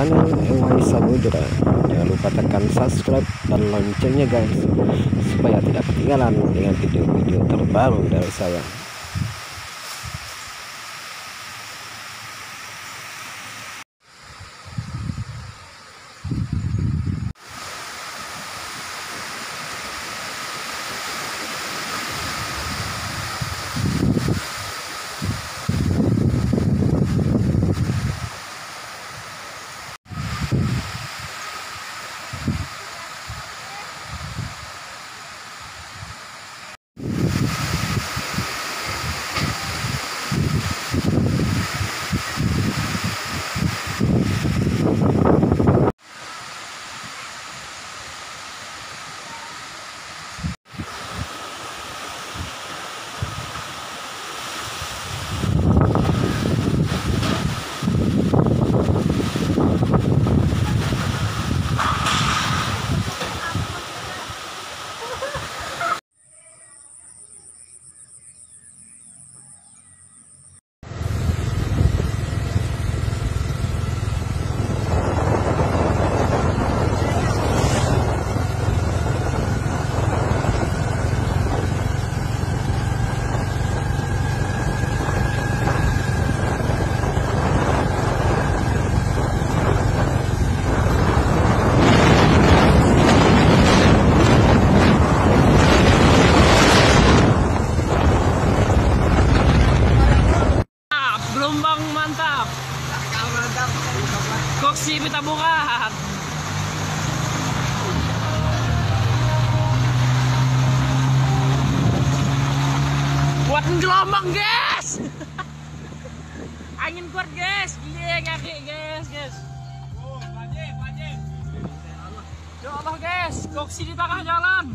channel MY Samudra. Jangan lupa tekan subscribe dan loncengnya guys, supaya tidak ketinggalan dengan video-video terbaru dari saya. Gelombang mantap. Koksi minta buka. Kuatin gelombang guys. Angin kuat guys. Iya kaki guys. Ya Allah guys, koksi di tengah jalan.